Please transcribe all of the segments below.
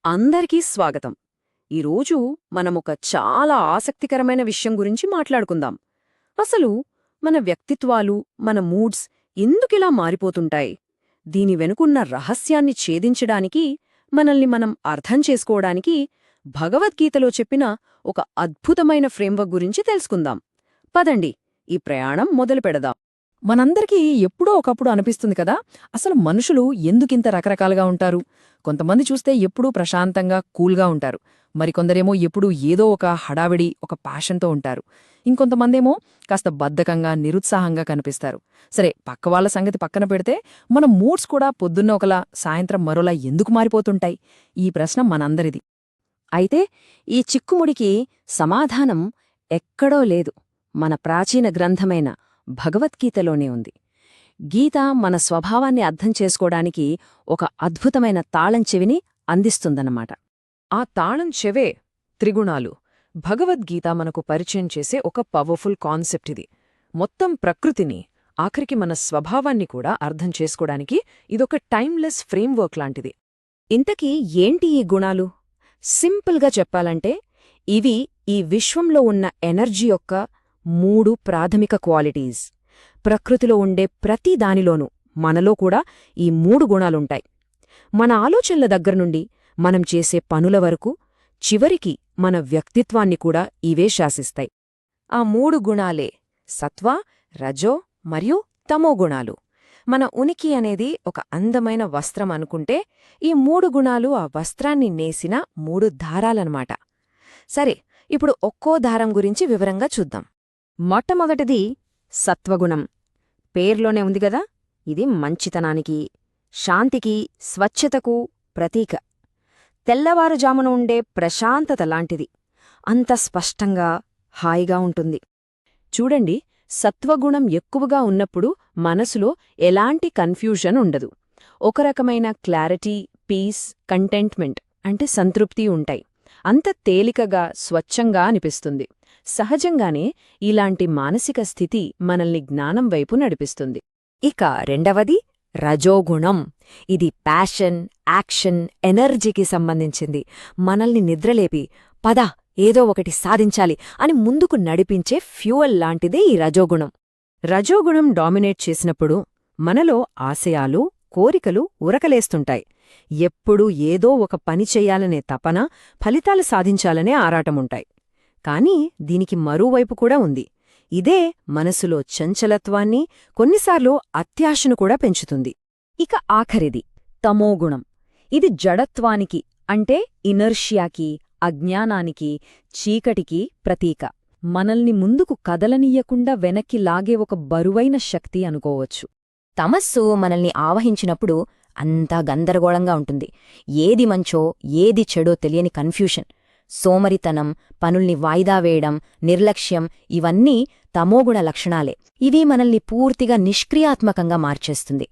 అందరికీ స్వాగతం. ఈరోజు మనమొక చాలా ఆసక్తికరమైన విషయం గురించి మాట్లాడుకుందాం. అసలు మన వ్యక్తిత్వాలు, మన మూడ్స్ ఎందుకిలా మారిపోతుంటాయి? దీని వెనుకున్న రహస్యాన్ని ఛేదించడానికి, మనల్ని మనం అర్థం చేసుకోవడానికి భగవద్గీతలో చెప్పిన ఒక అద్భుతమైన ఫ్రేమ్వర్క్ గురించి తెలుసుకుందాం. పదండి, ఈ ప్రయాణం మొదలుపెడదాం. మనందరికీ ఎప్పుడో ఒకప్పుడు అనిపిస్తుంది కదా, అసలు మనుషులు ఎందుకింత రకరకాలుగా ఉంటారు. కొంతమంది చూస్తే ఎప్పుడూ ప్రశాంతంగా కూల్గా ఉంటారు, మరికొందరేమో ఎప్పుడూ ఏదో ఒక హడావిడి, ఒక ప్యాషన్తో ఉంటారు. ఇంకొంతమందేమో కాస్త బద్ధకంగా, నిరుత్సాహంగా కనిపిస్తారు. సరే, పక్కవాళ్ల సంగతి పక్కన పెడితే మన మూడ్స్ కూడా పొద్దున్న ఒకలా, సాయంత్రం మరోలా ఎందుకు మారిపోతుంటాయి? ఈ ప్రశ్న మనందరిది. అయితే ఈ చిక్కుముడికి సమాధానం ఎక్కడో లేదు, మన ప్రాచీన గ్రంథమైన భగవద్గీతలోనే ఉంది. గీత మన స్వభావాన్ని అర్థం చేసుకోవడానికి ఒక అద్భుతమైన తాళం చెవిని అందిస్తుందన్నమాట. ఆ తాళం చెవే త్రిగుణాలు. భగవద్గీత మనకు పరిచయం చేసే ఒక పవర్ఫుల్ కాన్సెప్ట్ ఇది. మొత్తం ప్రకృతిని, ఆఖరికి మన స్వభావాన్ని కూడా అర్థం చేసుకోవడానికి ఇదొక టైమ్లెస్ ఫ్రేమ్వర్క్ లాంటిది. ఇంతకీ ఏంటి ఈ గుణాలు? సింపుల్గా చెప్పాలంటే ఇవి ఈ విశ్వంలో ఉన్న ఎనర్జీ యొక్క 3 ప్రాథమిక క్వాలిటీస్. ప్రకృతిలో ఉండే ప్రతి దానిలోనూ, మనలో కూడా ఈ 3 గుణాలుంటాయి. మన ఆలోచనల దగ్గరనుండి మనం చేసే పనుల వరకు, చివరికి మన వ్యక్తిత్వాన్ని కూడా ఇవే శాసిస్తాయి. ఆ 3 గుణాలే సత్వ, రజో మరియు తమో గుణాలు. మన ఉనికి అనేది ఒక అందమైన వస్త్రం అనుకుంటే, ఈ 3 గుణాలు ఆ వస్త్రాన్ని నేసిన 3 దారాలన్నమాట. సరే, ఇప్పుడు ఒక్కో దారం గురించి వివరంగా చూద్దాం. మొట్టమొదటిది సత్వగుణం. పేర్లోనే ఉంది గదా, ఇది మంచితనానికి, శాంతికి, స్వచ్ఛతకు ప్రతీక. తెల్లవారుజామున ఉండే ప్రశాంతత లాంటిది. అంత స్పష్టంగా, హాయిగా ఉంటుంది. చూడండి, సత్వగుణం ఎక్కువగా ఉన్నప్పుడు మనసులో ఎలాంటి కన్ఫ్యూజన్ ఉండదు. ఒక రకమైన క్లారిటీ, పీస్, కంటెంట్మెంట్ అంటే సంతృప్తి ఉంటాయి. అంత తేలికగా, స్వచ్ఛంగా అనిపిస్తుంది. సహజంగానే ఇలాంటి మానసిక స్థితి మనల్ని జ్ఞానం వైపు నడిపిస్తుంది. ఇక రెండవది రజోగుణం. ఇది ప్యాషన్, యాక్షన్, ఎనర్జీకి సంబంధించింది. మనల్ని నిద్రలేపి పద, ఏదో ఒకటి సాధించాలి అని ముందుకు నడిపించే ఫ్యూయల్ లాంటిదే ఈ రజోగుణం. రజోగుణం డామినేట్ చేసినప్పుడు మనలో ఆశయాలు, కోరికలు ఉరకలేస్తుంటాయి. ఎప్పుడూ ఏదో ఒక పని చెయ్యాలనే తపన, ఫలితాలు సాధించాలనే ఆరాటముంటాయి. కాని దీనికి మరోవైపు కూడా ఉంది. ఇదే మనసులో చంచలత్వాన్ని, కొన్నిసార్లు అత్యాశను కూడా పెంచుతుంది. ఇక ఆఖరిది తమోగుణం. ఇది జడత్వానికి, అంటే ఇనర్షియాకి, అజ్ఞానానికి, చీకటికి ప్రతీక. మనల్ని ముందుకు కదలనీయకుండా వెనక్కి లాగే ఒక బరువైన శక్తి అనుకోవచ్చు. తమస్సు మనల్ని ఆవహించినప్పుడు అంతా గందరగోళంగా ఉంటుంది. ఏది మంచో, ఏది చెడో తెలియని కన్ఫ్యూషన్. సోమరితనం, పనుల్ని వాయిదా వేయడం, నిర్లక్ష్యం ఇవన్నీ తమోగుణ లక్షణాలే. ఇవి మనల్ని పూర్తిగా నిష్క్రియాత్మకంగా మార్చేస్తుంది.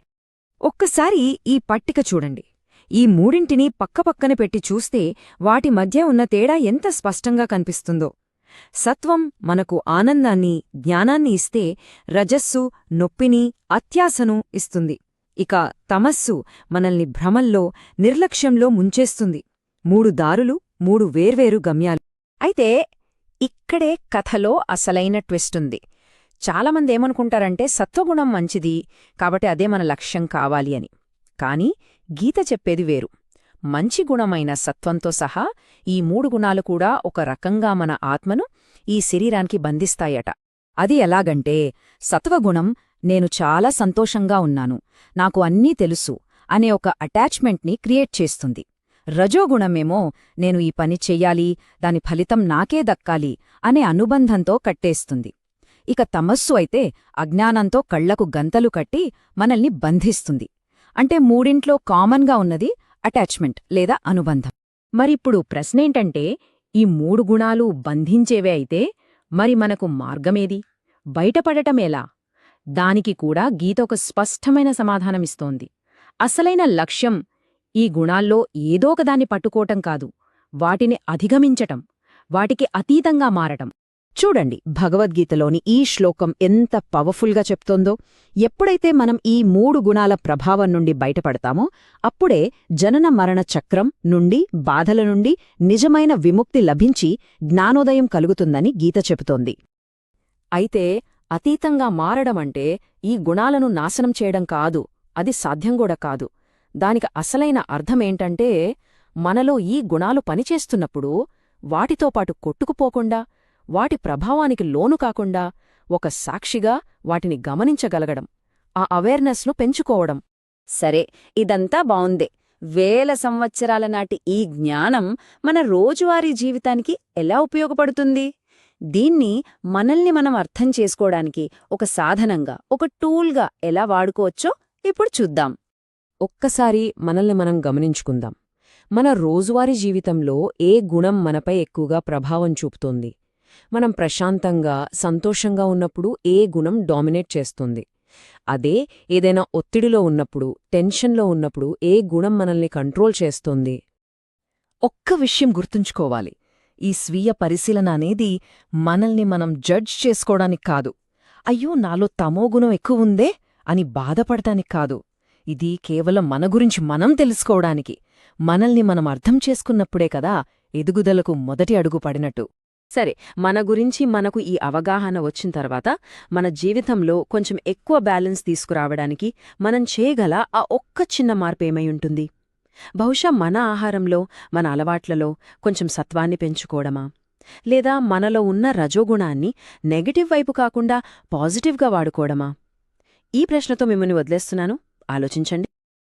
ఒక్కసారి ఈ పట్టిక చూడండి. ఈ మూడింటిని పక్కపక్కన పెట్టి చూస్తే వాటి మధ్య ఉన్న తేడా ఎంత స్పష్టంగా కనిపిస్తుందో. సత్వం మనకు ఆనందాన్ని, జ్ఞానాన్ని ఇస్తే, రజస్సు నొప్పిని, అత్యాశను ఇస్తుంది. ఇక తమస్సు మనల్ని భ్రమల్లో, నిర్లక్ష్యంలో ముంచేస్తుంది. 3 దారులు, 3 వేర్వేరు గమ్యాలు. అయితే ఇక్కడే కథలో అసలైన ట్విస్టుంది. చాలామందేమనుకుంటారంటే సత్వగుణం మంచిది కాబట్టి అదే మన లక్ష్యం కావాలి అని. కాని గీత చెప్పేది వేరు. మంచి గుణమైన సత్వంతో సహా ఈ 3 గుణాలు కూడా ఒక రకంగా మన ఆత్మను, ఈ శరీరానికి బంధిస్తాయట. అది ఎలాగంటే, సత్వగుణం నేను చాలా సంతోషంగా ఉన్నాను, నాకు అన్నీ తెలుసు అనే ఒక అటాచ్మెంట్ని క్రియేట్ చేస్తుంది. రజోగుణమేమో నేను ఈ పని చెయ్యాలి, దాని ఫలితం నాకే దక్కాలి అనే అనుబంధంతో కట్టేస్తుంది. ఇక తమస్సు అయితే అజ్ఞానంతో కళ్లకు గంతలు కట్టి మనల్ని బంధిస్తుంది. అంటే మూడింట్లో కామన్గా ఉన్నది అటాచ్మెంట్ లేదా అనుబంధం. మరిప్పుడు ప్రశ్నేంటంటే, ఈ 3 గుణాలు బంధించేవే అయితే మరి మనకు మార్గమేది? బయటపడటమేలా? దానికి కూడా గీత ఒక స్పష్టమైన సమాధానమిస్తోంది. అసలైన లక్ష్యం ఈ గుణాల్లో ఏదో ఒకదాన్ని పట్టుకోవటం కాదు, వాటిని అధిగమించటం, వాటికి అతీతంగా మారటం. చూడండి భగవద్గీతలోని ఈ శ్లోకం ఎంత పవర్ఫుల్గా చెప్తోందో. ఎప్పుడైతే మనం ఈ 3 గుణాల ప్రభావం నుండి బయటపడతామో అప్పుడే జనన మరణ చక్రం నుండి, బాధల నుండి నిజమైన విముక్తి లభించి జ్ఞానోదయం కలుగుతుందని గీత చెబుతోంది. అయితే అతీతంగా మారడమంటే ఈ గుణాలను నాశనం చేయడం కాదు, అది సాధ్యంగూడా కాదు. దానికి అసలైన అర్థమేంటంటే మనలో ఈ గుణాలు పనిచేస్తున్నప్పుడు వాటితో పాటు కొట్టుకుపోకుండా, వాటి ప్రభావానికి లోను కాకుండా ఒక సాక్షిగా వాటిని గమనించగలగడం, ఆ అవేర్నెస్ను పెంచుకోవడం. సరే, ఇదంతా బావుందే. వేల సంవత్సరాల నాటి ఈ జ్ఞానం మన రోజువారీ జీవితానికి ఎలా ఉపయోగపడుతుంది? దీన్ని మనల్ని మనం అర్థం చేసుకోవడానికి ఒక సాధనంగా, ఒక టూల్గా ఎలా వాడుకోవచ్చో ఇప్పుడు చూద్దాం. ఒక్కసారి మనల్ని మనం గమనించుకుందాం. మన రోజువారీ జీవితంలో ఏ గుణం మనపై ఎక్కువగా ప్రభావం చూపుతోంది? మనం ప్రశాంతంగా, సంతోషంగా ఉన్నప్పుడు ఏ గుణం డామినేట్ చేస్తుంది? అదే ఏదైనా ఒత్తిడిలో ఉన్నప్పుడు, టెన్షన్లో ఉన్నప్పుడు ఏ గుణం మనల్ని కంట్రోల్ చేస్తోంది? ఒక్క విషయం గుర్తుంచుకోవాలి. ఈ స్వీయ పరిశీలన అనేది మనల్ని మనం జడ్జ్ చేసుకోవడానికి కాదు, అయ్యో నాలో తమోగుణం ఎక్కువుందే అని బాధపడటానికి కాదు. ఇది కేవలం మన గురించి మనం తెలుసుకోవడానికి, మనల్ని మనం అర్థం చేసుకున్నప్పుడే కదా ఎదుగుదలకు మొదటి అడుగు పడినట్టు. సరే, మన గురించి మనకు ఈ అవగాహన వచ్చిన తర్వాత మన జీవితంలో కొంచెం ఎక్కువ బ్యాలెన్స్ తీసుకురావడానికి మనం చేయగల ఆ ఒక్క చిన్న మార్పేమై ఉంటుంది? బహుశా మన ఆహారంలో, మన అలవాట్లలో కొంచెం సత్వాన్ని పెంచుకోవడమా? లేదా మనలో ఉన్న రజోగుణాన్ని నెగటివ్ వైపు కాకుండా పాజిటివ్గా వాడుకోవడమా? ఈ ప్రశ్నతో మిమ్మల్ని వదిలేస్తున్నాను. ఆలోచించండి.